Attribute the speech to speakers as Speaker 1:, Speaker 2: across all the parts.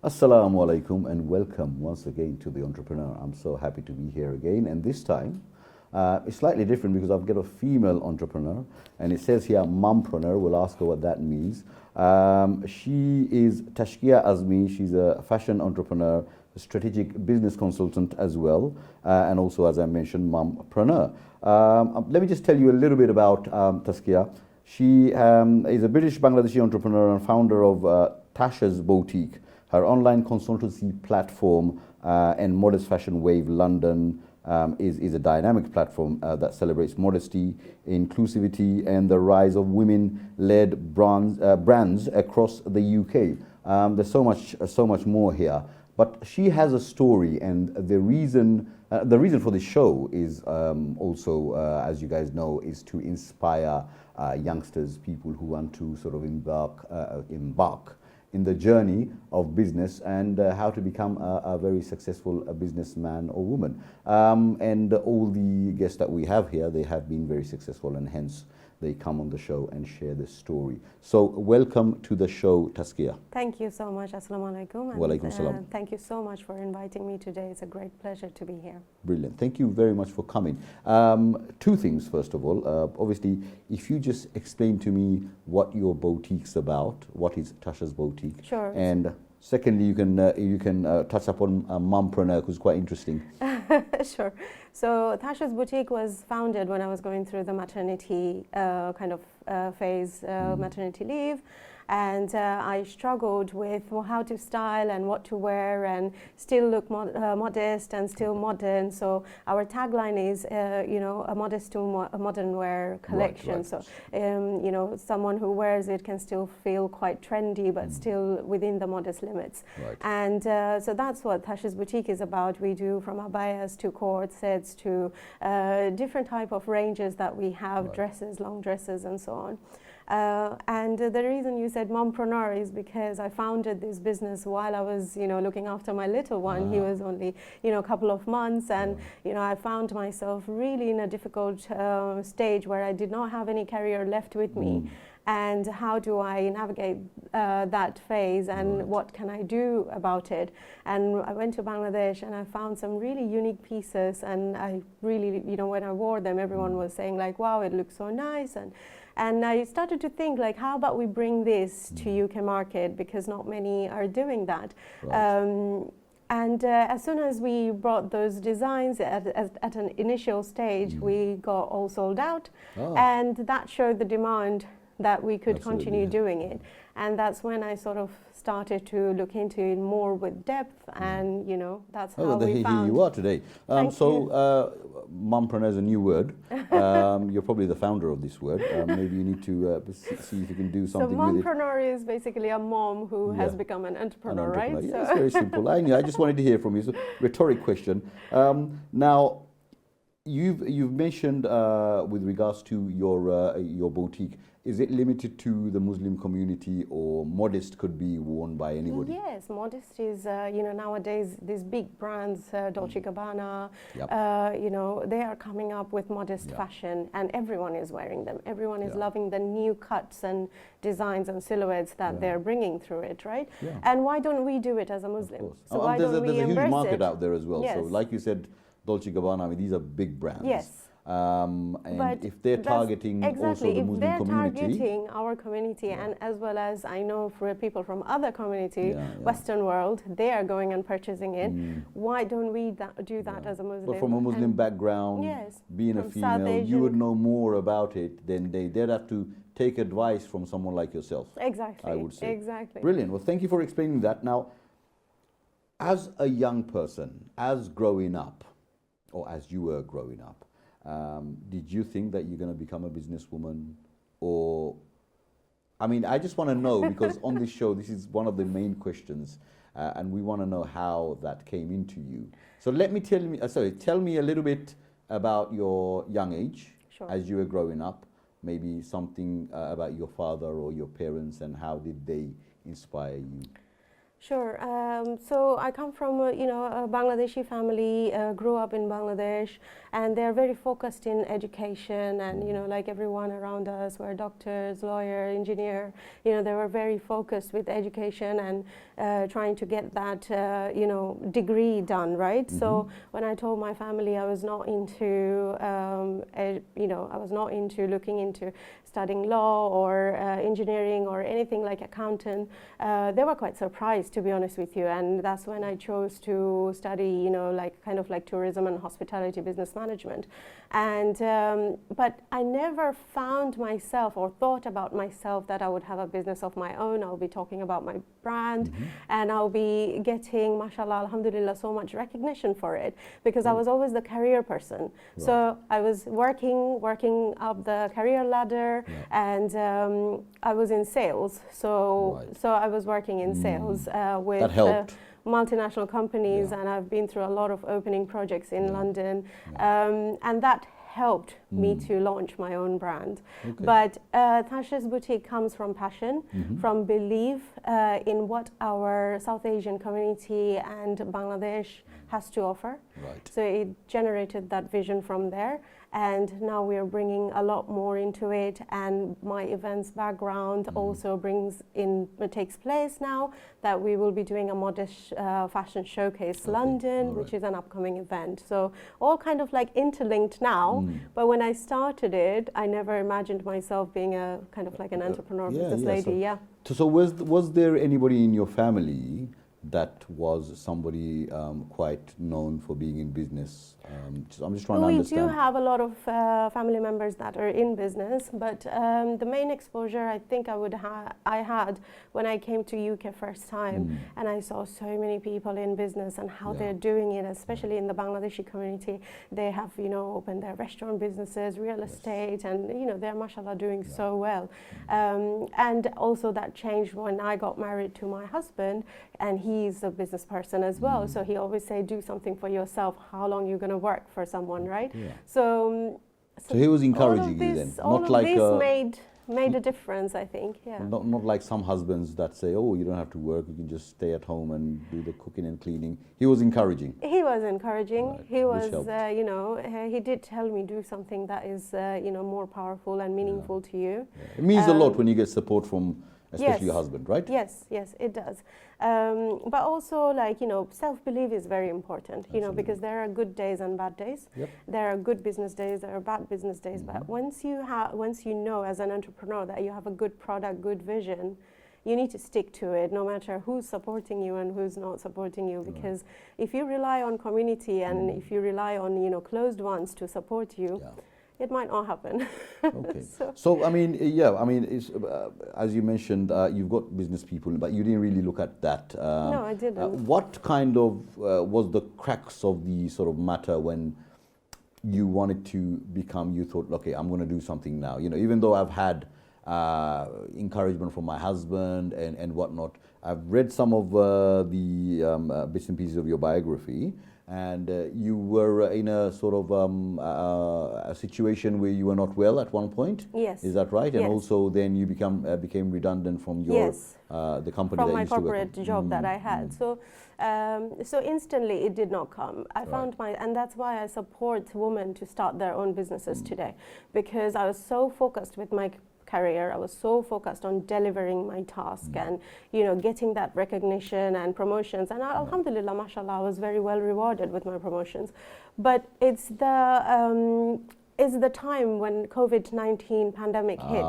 Speaker 1: Assalamu alaikum and welcome once again to The Entrepreneur. I'm so happy to be here again, and this time it's slightly different because I've got a female entrepreneur, and it says here Mompreneur. We'll ask her what that means. She is Tashkia Azmi. She's a fashion entrepreneur, a strategic business consultant as well, and also, as I mentioned, Mompreneur. Let me just tell you a little bit about Tashkia. She is a British Bangladeshi entrepreneur and founder of Tasha's Boutique, her online consultancy platform, and Modest Fashion Wave London is a dynamic platform that celebrates modesty, inclusivity, and the rise of women-led brands across the UK. There's so much more here, but she has a story, and the reason for this show is also, as you guys know, is to inspire youngsters, people who want to sort of embark in the journey of business and how to become a very successful businessman or woman. And all the guests that we have here, they have been very successful, and hence they come on the show and share the story. So welcome to the show, Tashkia.
Speaker 2: Thank you so much. Assalamu alaikum.
Speaker 1: Wa alaikum salam.
Speaker 2: Thank you so much for inviting me today. It's a great pleasure to be here.
Speaker 1: Brilliant. Thank you very much for coming. Two things, first of all. Obviously, if you just explain to me what your boutique's about, what is Tasha's Boutique?
Speaker 2: Sure.
Speaker 1: And secondly, you can touch upon Mompreneur, who's quite interesting.
Speaker 2: Sure. So Tasha's Boutique was founded when I was going through the maternity phase, maternity leave. And I struggled with how to style and what to wear and still look modest and still modern. So our tagline is, a modest to modern wear collection. Right. So, someone who wears it can still feel quite trendy, but still within the modest limits. Right. And so that's what Tasha's Boutique is about. We do from abayas to cord sets to different type of ranges that we have, right. Dresses, long dresses, and so on. And the reason you said mompreneur is because I founded this business while I was, looking after my little one. He was only, a couple of months, and I found myself really in a difficult stage where I did not have any career left with me. And how do I navigate that phase, and right. What can I do about it? And I went to Bangladesh and I found some really unique pieces, and I really, when I wore them, everyone was saying like, wow, it looks so nice. And I started to think like, how about we bring this to UK market, because not many are doing that. Right. And as soon as we brought those designs at an initial stage, we got all sold out. And that showed the demand that we could continue doing it. And that's when I sort of started to look into it more with depth, and that's how we found.
Speaker 1: Here you are today. Mompreneur is a new word. You're probably the founder of this word. Maybe you need to see if you can do something with it.
Speaker 2: So mompreneur is basically a mom who has become an entrepreneur, right?
Speaker 1: Yeah, it's very simple. I just wanted to hear from you. It's a rhetoric question. Now, you've mentioned with regards to your boutique. Is it limited to the Muslim community, or modest could be worn by anybody?
Speaker 2: Yes, modest is, nowadays these big brands, Dolce & Gabbana, yep. They are coming up with modest fashion, and everyone is wearing them. Everyone is loving the new cuts and designs and silhouettes that they're bringing through it, right? Yeah. And why don't we do it as a Muslim?
Speaker 1: So why don't we embrace it? There's a huge market out there as well. Yes. So like you said, Dolce & Gabbana, these are big brands.
Speaker 2: Yes.
Speaker 1: And if they're targeting also the Muslim community,
Speaker 2: targeting our community, and as well as I know for people from other community, Western world, they are going and purchasing it. Why don't we do that as a Muslim?
Speaker 1: But from a Muslim background, being a female, you would know more about it than they'd have to take advice from someone like yourself.
Speaker 2: Exactly.
Speaker 1: I would say.
Speaker 2: Exactly.
Speaker 1: Brilliant. Well, thank you for explaining that. Now, as a young person, as growing up, or as you were growing up, did you think that you're going to become a businesswoman? Or, I just want to know, because on this show, this is one of the main questions, and we want to know how that came into you. So tell me a little bit about your young age, as you were growing up, maybe something about your father or your parents, and how did they inspire you?
Speaker 2: Sure. So I come from a Bangladeshi family, grew up in Bangladesh, and they're very focused in education. And like everyone around us were doctors, lawyer, engineer. They were very focused with education and trying to get that degree done, right? So when I told my family I was not into I was not into looking into studying law or engineering or anything like accountant, they were quite surprised, to be honest with you. And that's when I chose to study, kind of like tourism and hospitality business management. And but I never found myself or thought about myself that I would have a business of my own. I'll be talking about my brand, and I'll be getting, mashallah, alhamdulillah, so much recognition for it, because I was always the career person. Right. So I was working up the career ladder, and I was in sales. So I was working in sales with multinational companies, and I've been through a lot of opening projects in London, and that helped me to launch my own brand. Okay. But Tashkia's boutique comes from passion, from belief in what our South Asian community and Bangladesh has to offer. Right. So it generated that vision from there. And now we are bringing a lot more into it, and my events background also takes place now that we will be doing a modest fashion showcase London, which is an upcoming event. So all kind of like interlinked now, but when I started it, I never imagined myself being a kind of like an entrepreneur business lady.
Speaker 1: So was there anybody in your family that was somebody quite known for being in business? I'm just trying to understand.
Speaker 2: We do have a lot of family members that are in business, but the main exposure I think I had when I came to UK first time, and I saw so many people in business and how they're doing it, especially in the Bangladeshi community. They have opened their restaurant businesses, real estate, and they're mashallah doing so well. And also that changed when I got married to my husband, and he's a business person as well. So he always say, do something for yourself. How long you going to work for someone, right? So
Speaker 1: he was encouraging you then,
Speaker 2: not like this made a difference, I think.
Speaker 1: Not like some husbands that say, oh, you don't have to work, you can just stay at home and do the cooking and cleaning. He was encouraging.
Speaker 2: He was encouraging. Right. He was he did tell me, do something that is more powerful and meaningful to you.
Speaker 1: It means a lot when you get support from especially your husband, right?
Speaker 2: Yes, it does. But also, self-belief is very important, because there are good days and bad days. There are good business days, there are bad business days. But once you know as an entrepreneur that you have a good product, good vision, you need to stick to it, no matter who's supporting you and who's not supporting you. Because if you rely on community and if you rely on closed ones to support you, it might not happen.
Speaker 1: Okay. So I mean, it's, as you mentioned, you've got business people, but you didn't really look at that.
Speaker 2: No, I didn't.
Speaker 1: What kind of was the crux of the sort of matter when you wanted to become? You thought, okay, I'm going to do something now. Even though I've had encouragement from my husband and whatnot, I've read some of the bits and pieces of your biography. And you were in a sort of a situation where you were not well at one point.
Speaker 2: Yes.
Speaker 1: Is that right?
Speaker 2: Yes.
Speaker 1: And also then you became redundant from your the company
Speaker 2: from
Speaker 1: that
Speaker 2: my
Speaker 1: you used to work
Speaker 2: corporate job that I had. So instantly it did not come. I found and that's why I support women to start their own businesses today, because I was so focused with my career. I was so focused on delivering my task and getting that recognition and promotions, and alhamdulillah, mashallah, I was very well rewarded with my promotions. But it's the time when COVID-19 pandemic hit,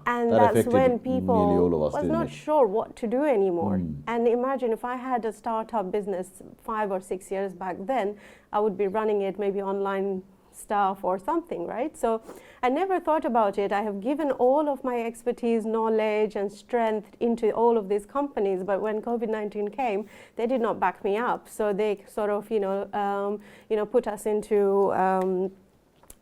Speaker 2: and that's when people was not sure what to do anymore. And imagine if I had a startup business 5 or 6 years back then, I would be running it maybe online stuff or something, right? So I never thought about it. I have given all of my expertise, knowledge and strength into all of these companies, but when COVID-19 came, they did not back me up. So they sort of put us into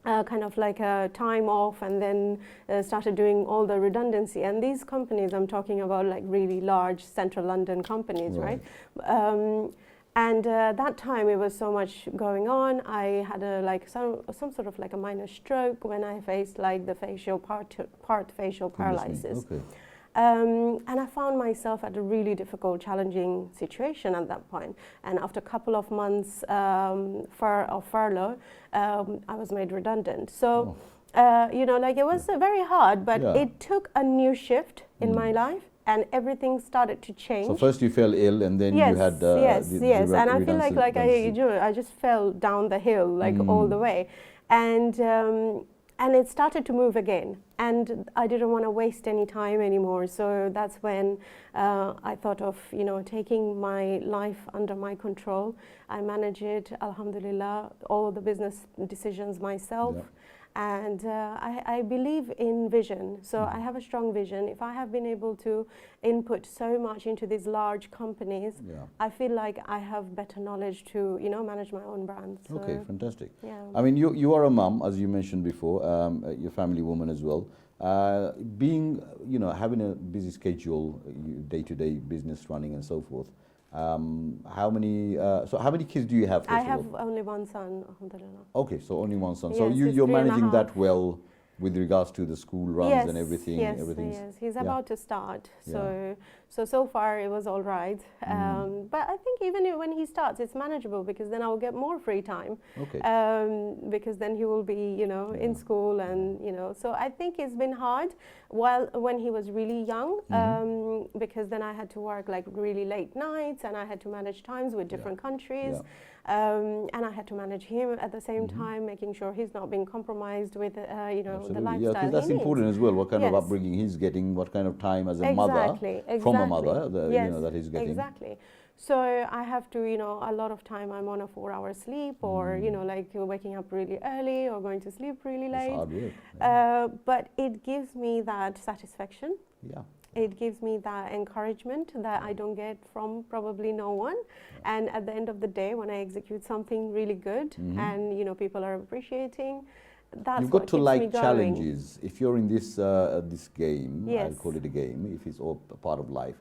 Speaker 2: kind of like a time off, and then started doing all the redundancy. And these companies, I'm talking about like really large central London companies, right? And that time it was so much going on. I had some sort of like a minor stroke when I faced like the facial facial paralysis. And I found myself at a really difficult, challenging situation at that point. And after a couple of months of furlough, I was made redundant. So, you know, like it was very hard, but it took a new shift in my life. And everything started to change.
Speaker 1: So first you fell ill, and then
Speaker 2: yes,
Speaker 1: you had
Speaker 2: yes, and I feel like I just fell down the hill like all the way, and it started to move again, and I didn't want to waste any time anymore. So that's when I thought of, you know, taking my life under my control. I manage it, alhamdulillah, all the business decisions myself.
Speaker 1: Yeah.
Speaker 2: And I believe in vision, so I have a strong vision. If I have been able to input so much into these large companies, I feel like I have better knowledge to, you know, manage my own brand. So
Speaker 1: okay, fantastic.
Speaker 2: Yeah.
Speaker 1: I mean, you are a mum, as you mentioned before, you're a family woman as well. Being, you know, having a busy schedule, day-to-day business running and so forth. How many kids do you have?
Speaker 2: I have only one son, alhamdulillah.
Speaker 1: Okay, so only one son.
Speaker 2: Yes,
Speaker 1: so you're managing that
Speaker 2: well
Speaker 1: well with regards to the school runs and everything.
Speaker 2: Yes, he's about to start. So far it was all right. But I think even when he starts, it's manageable, because then I will get more free time.
Speaker 1: Okay.
Speaker 2: Because then he will be, you know, in school, and you know. So I think it's been hard when he was really young, because then I had to work like really late nights, and I had to manage times with different countries. And I had to manage him at the same time, making sure he's not being compromised with, you know, the lifestyle.
Speaker 1: Yeah, because that's important as well. What kind of upbringing he's getting, what kind of time as a mother from a mother, you know, that he's getting.
Speaker 2: Exactly. So I have to, you know, a lot of time I'm on a 4-hour sleep, or you know, like waking up really early or going to sleep really late.
Speaker 1: It's hard work.
Speaker 2: But it gives me that satisfaction.
Speaker 1: Yeah.
Speaker 2: It gives me that encouragement that I don't get from probably no one. And at the end of the day, when I execute something really good, and you know, people are appreciating, that's
Speaker 1: You've got to like
Speaker 2: going.
Speaker 1: challenges. If you're in this this game, I'll call it a game, if it's all a part of life,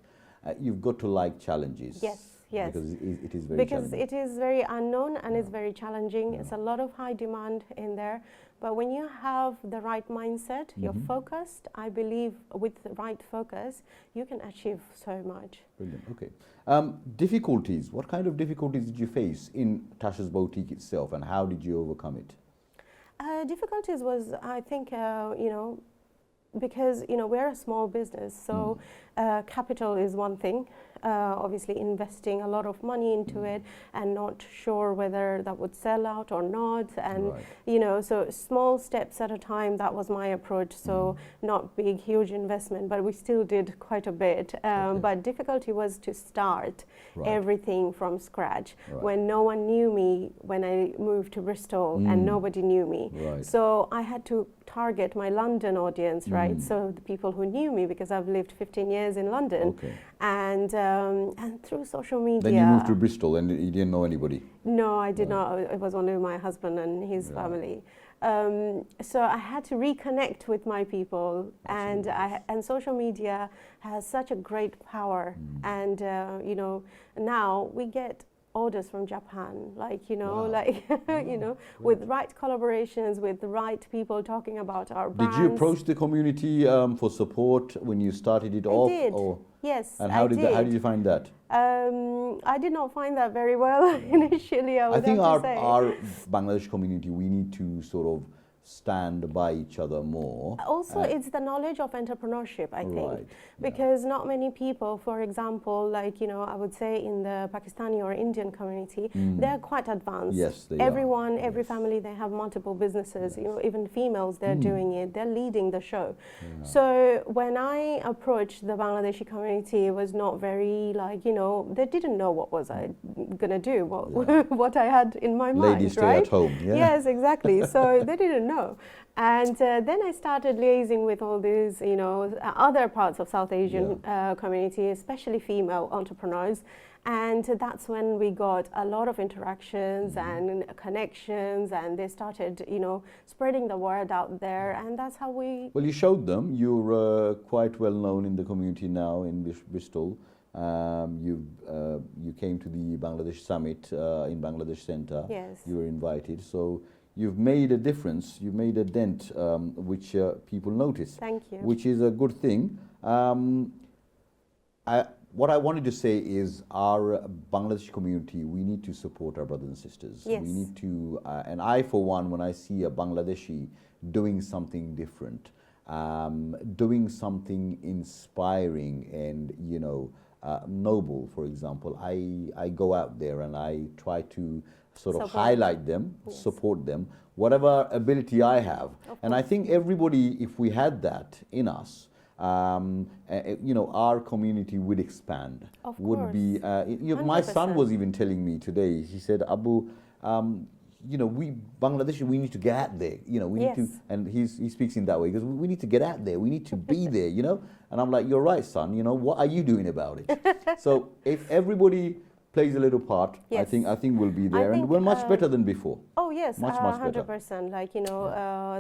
Speaker 1: you've got to like challenges.
Speaker 2: Yes. Yes,
Speaker 1: because it is very
Speaker 2: because it is very unknown, and it's very challenging. It's a lot of high demand in there. But when you have the right mindset, you're focused, I believe with the right focus, you can achieve so much.
Speaker 1: Brilliant. Okay. Difficulties. What kind of difficulties did you face in Tash's boutique itself, and how did you overcome it?
Speaker 2: Difficulties was, I think, you know, because, you know, we're a small business, so capital is one thing. Obviously investing a lot of money into it, and not sure whether that would sell out or not, and you know, so small steps at a time. That was my approach. So not big huge investment, but we still did quite a bit. But difficulty was to start everything from scratch when no one knew me, when I moved to Bristol, and nobody knew me. So I had to target my London audience, right? So the people who knew me, because I've lived 15 years in London, and through social media.
Speaker 1: Then you moved to Bristol, and you didn't know anybody?
Speaker 2: No, I did not. It was only my husband and his family. So I had to reconnect with my people, and social media has such a great power. And you know, now we get orders from Japan, like, you know, like, you know, with right collaborations, with the right people talking about our brands.
Speaker 1: Did you approach the community for support when you started it off?
Speaker 2: I did.
Speaker 1: Or?
Speaker 2: Yes,
Speaker 1: and how did you find that?
Speaker 2: I did not find that very well initially. I think
Speaker 1: our Bangladesh community, we need to sort of stand by each other more.
Speaker 2: Also, it's the knowledge of entrepreneurship, I think, because not many people, for example, like, you know, I would say in the Pakistani or Indian community, they're quite advanced.
Speaker 1: Yes, they
Speaker 2: Everyone, every family, they have multiple businesses. You know, even females, they're doing it. They're leading the show. So when I approached the Bangladeshi community, it was not very, like, you know, they didn't know what was I gonna do, what I had in my mind.
Speaker 1: Ladies stay at home.
Speaker 2: Yes, exactly. So they didn't know. And then I started liaising with all these, you know, other parts of South Asian community, especially female entrepreneurs. And that's when we got a lot of interactions and connections, and they started, you know, spreading the word out there. And that's how we...
Speaker 1: Well, you showed them. You're quite well known in the community now in Bristol. You came to the Bangladesh Summit in Bangladesh Center.
Speaker 2: Yes.
Speaker 1: You were invited. So you've made a difference. You've made a dent, which people notice.
Speaker 2: Thank you.
Speaker 1: Which is a good thing. What I wanted to say is our Bangladeshi community, we need to support our brothers and sisters.
Speaker 2: Yes.
Speaker 1: We need to, and I for one, when I see a Bangladeshi doing something different, doing something inspiring and, you know, noble, for example, I go out there and I try to sort of highlight them,
Speaker 2: yes.
Speaker 1: support them, whatever ability I have. And I think everybody, if we had that in us, you know, our community would expand.
Speaker 2: Of
Speaker 1: would
Speaker 2: course.
Speaker 1: be. You know, my son
Speaker 2: 100%.
Speaker 1: was even telling me today. He said, "Abu, you know, we Bangladeshi, we need to get out there. You know, we need to."
Speaker 2: Yes.
Speaker 1: And he speaks in that way because we need to get out there. We need to be there. You know. And I'm like, "You're right, son. You know, what are you doing about it?" So if everybody plays a little part,
Speaker 2: Yes.
Speaker 1: I think we'll be there, and
Speaker 2: think,
Speaker 1: we're much better than before.
Speaker 2: Oh yes,
Speaker 1: Much better.
Speaker 2: 100%. Like, you know,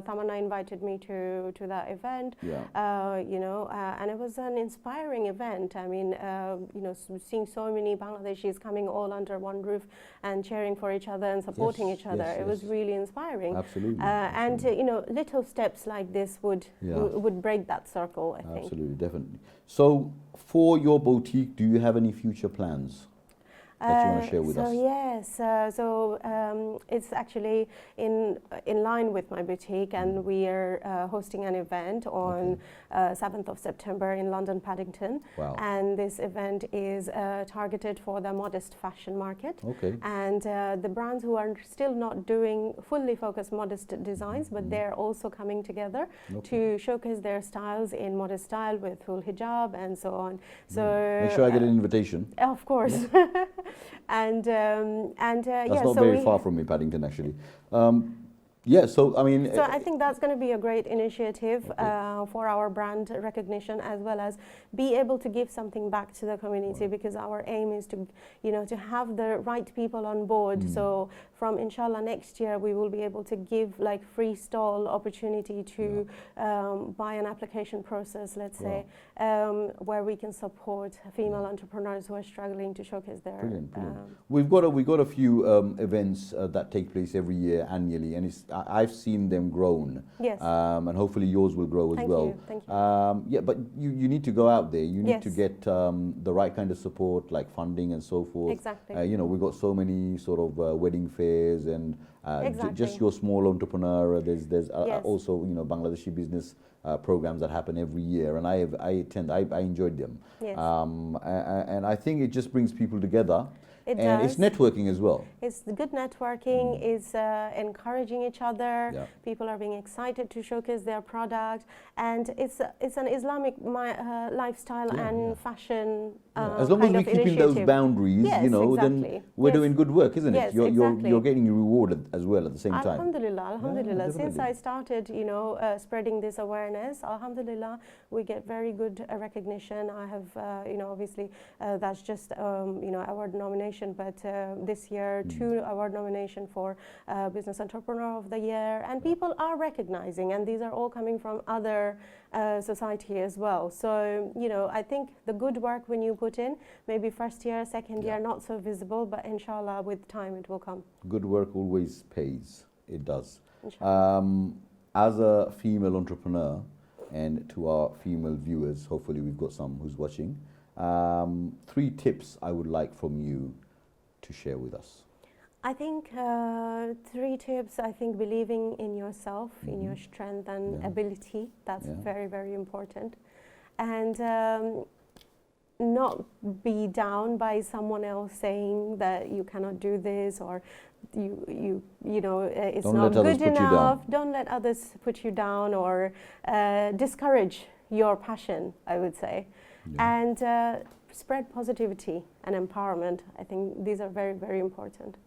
Speaker 2: Tamanna invited me to that event.
Speaker 1: Yeah.
Speaker 2: You know, and it was an inspiring event. I mean, you know, seeing so many Bangladeshis coming all under one roof and cheering for each other and supporting
Speaker 1: Yes,
Speaker 2: each other.
Speaker 1: yes,
Speaker 2: It was
Speaker 1: yes.
Speaker 2: really inspiring.
Speaker 1: Absolutely.
Speaker 2: And
Speaker 1: absolutely.
Speaker 2: you know, little steps like this would would break that circle, I think.
Speaker 1: Absolutely, definitely. So, for your boutique, do you have any future plans that you want to share with us?
Speaker 2: Yes, it's actually in line with my boutique, and we are hosting an event on 7th of September in London, Paddington.
Speaker 1: Wow.
Speaker 2: And this event is targeted for the modest fashion market.
Speaker 1: Okay.
Speaker 2: And the brands who are still not doing fully focused modest designs, but they're also coming together to showcase their styles in modest style with full hijab and so on. So
Speaker 1: make sure I get an invitation.
Speaker 2: of course. And
Speaker 1: That's
Speaker 2: yeah,
Speaker 1: not
Speaker 2: so
Speaker 1: very far from me, Paddington, actually. Yeah, so I mean.
Speaker 2: So I think that's going to be a great initiative for our brand recognition, as well as be able to give something back to the community, because our aim is to, you know, to have the right people on board. So from inshallah next year, we will be able to give like free stall opportunity to buy an application process, let's say, where we can support female entrepreneurs who are struggling to showcase their.
Speaker 1: Brilliant, brilliant. We've got a few events that take place every year annually, and I've seen them grown.
Speaker 2: Yes.
Speaker 1: And hopefully yours will grow as well.
Speaker 2: Thank you.
Speaker 1: Yeah, but you need to go out there. You need to
Speaker 2: Yes.
Speaker 1: get the right kind of support, like funding and so forth.
Speaker 2: Exactly.
Speaker 1: You know, we've got so many sort of wedding fairs and just your small entrepreneur. There's also, you know, Bangladeshi business programs that happen every year, and I attend. I enjoyed them.
Speaker 2: Yes.
Speaker 1: And I think it just brings people together.
Speaker 2: It
Speaker 1: and
Speaker 2: does.
Speaker 1: it's networking as well.
Speaker 2: It's the good networking, it's encouraging each other.
Speaker 1: Yeah.
Speaker 2: People are being excited to showcase their product, and it's an Islamic lifestyle and fashion
Speaker 1: as long as we keep in those boundaries,
Speaker 2: yes,
Speaker 1: you know,
Speaker 2: exactly.
Speaker 1: then we're doing good work, isn't
Speaker 2: yes,
Speaker 1: it? You're
Speaker 2: exactly.
Speaker 1: getting rewarded as well at the same time.
Speaker 2: Alhamdulillah, alhamdulillah.
Speaker 1: Yeah,
Speaker 2: Since
Speaker 1: definitely.
Speaker 2: I started, you know, spreading this awareness, alhamdulillah, we get very good recognition. I have, you know, obviously that's just, you know, award nomination, but this year 2 award nomination for Business Entrepreneur of the Year, and people are recognizing, and these are all coming from other society as well. So, you know, I think the good work when you put in, maybe first year, second year, not so visible, but inshallah with time it will come.
Speaker 1: Good work always pays. It does.
Speaker 2: Inshallah.
Speaker 1: As a female entrepreneur, and to our female viewers, hopefully we've got some who's watching, 3 tips I would like from you to share with us.
Speaker 2: I think 3 tips. I think believing in yourself, in your strength and ability. That's very, very important. And not be down by someone else saying that you cannot do this, or you know, it's not good enough. Don't let others put you down or discourage your passion, I would say. And spread positivity and empowerment. I think these are very, very important.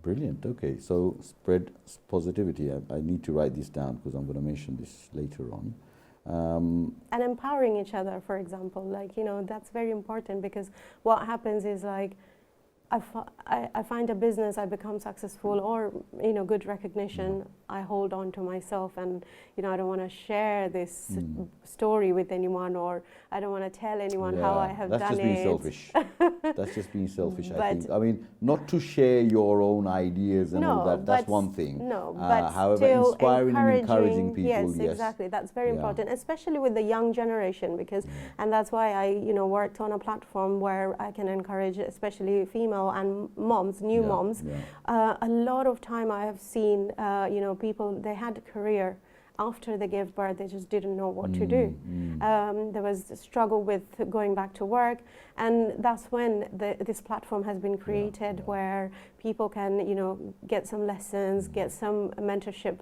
Speaker 1: Brilliant. Okay, so spread positivity. I need to write this down because I'm going to mention this later on.
Speaker 2: And empowering each other, for example, like, you know, that's very important, because what happens is, like, I find a business, I become successful, or, you know, good recognition, I hold on to myself, and, you know, I don't want to share this story with anyone, or I don't want to tell anyone how I have done it.
Speaker 1: That's just being selfish. That's just being selfish, I
Speaker 2: But-
Speaker 1: think. I mean, not to share your own ideas and all that, that's
Speaker 2: but
Speaker 1: one thing.
Speaker 2: No, but
Speaker 1: However,
Speaker 2: still
Speaker 1: inspiring and encouraging people,
Speaker 2: yes,
Speaker 1: yes.
Speaker 2: exactly. That's very
Speaker 1: Yeah.
Speaker 2: important, especially with the young generation, because, and that's why I, worked on a platform where I can encourage, especially female and moms, new
Speaker 1: Yeah,
Speaker 2: moms.
Speaker 1: yeah.
Speaker 2: A lot of time I have seen, people, they had a career. After they gave birth, they just didn't know what to do. There was a struggle with going back to work, and that's when this platform has been created, where people can, get some lessons, get some mentorship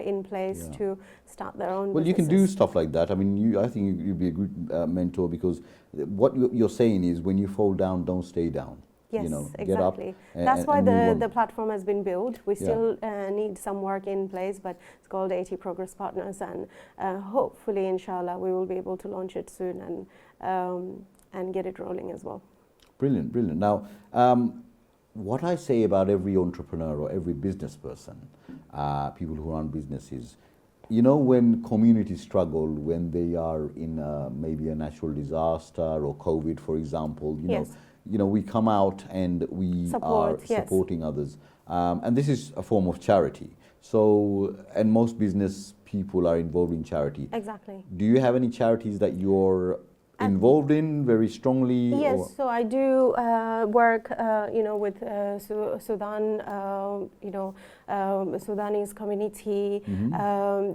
Speaker 2: in place to start their own
Speaker 1: Well, you can do
Speaker 2: businesses.
Speaker 1: stuff like that. I mean, I think you'd be a good mentor, because what you're saying is, when you fall down, don't stay down.
Speaker 2: Yes,
Speaker 1: get up
Speaker 2: exactly. That's why
Speaker 1: and move on.
Speaker 2: the platform has been built. We still need some work in place, but it's called 80 Progress Partners, and hopefully, inshallah, we will be able to launch it soon and get it rolling as well.
Speaker 1: Brilliant, brilliant. Now, what I say about every entrepreneur or every business person, people who run businesses, when communities struggle, when they are in maybe a natural disaster or COVID, for example, we come out and we are supporting others. And this is a form of charity. So, and most business people are involved in charity.
Speaker 2: Exactly.
Speaker 1: Do you have any charities that you're involved in very strongly?
Speaker 2: Yes, so I do work, with Sudan, Sudanese community.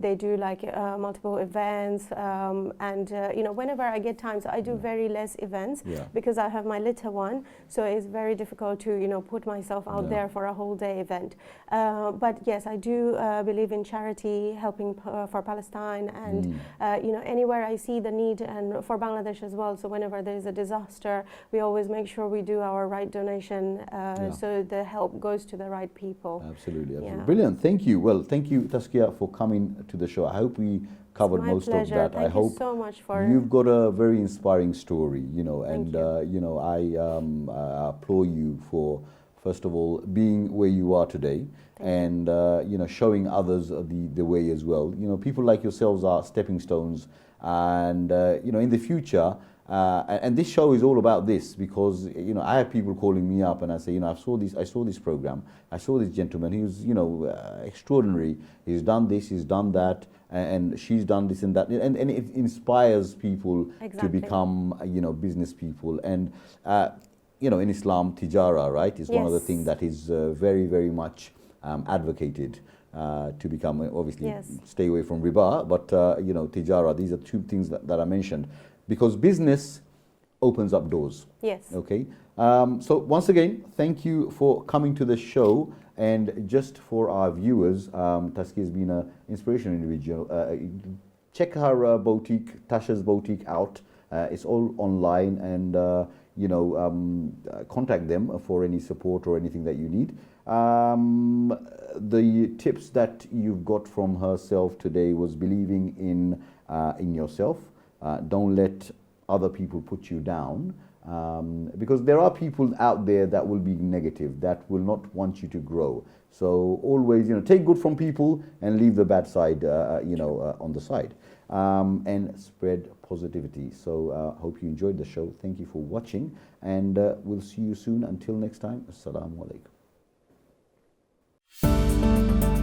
Speaker 2: They do like multiple events, and whenever I get time, so I do very less events because I have my little one. So it's very difficult to put myself out there for a whole day event. But yes, I do believe in charity, helping for Palestine, and anywhere I see the need, and for Bangladesh as well. So whenever there is a disaster, we always make sure we do our right donation, so the help goes to the right people.
Speaker 1: Absolutely, absolutely. Brilliant. Thank you. Well, thank you, Tashkia, for coming to the show. I hope we covered most of that.
Speaker 2: Thank you so much for.
Speaker 1: You've got a very inspiring story, I applaud you for, first of all, being where you are today, and showing others the way as well. People like yourselves are stepping stones, and in the future. And this show is all about this, because I have people calling me up and I say, I saw this program, I saw this gentleman, he was extraordinary, he's done this, he's done that, and she's done this and that, and it inspires people to become business people. And in Islam, tijara, right, is one of the things that is very, very much advocated to become, obviously stay away from riba, but tijara, these are two things that I mentioned. Because business opens up doors. Yes. Okay. So once again, thank you for coming to the show. And just for our viewers, Tashkia has been an inspirational individual. Check her boutique, Tasha's boutique, out. It's all online, and contact them for any support or anything that you need. The tips that you've got from herself today was believing in yourself. Don't let other people put you down, because there are people out there that will be negative, that will not want you to grow. So always, take good from people and leave the bad side, on the side, and spread positivity. So hope you enjoyed the show. Thank you for watching, and we'll see you soon. Until next time, Assalamu alaikum.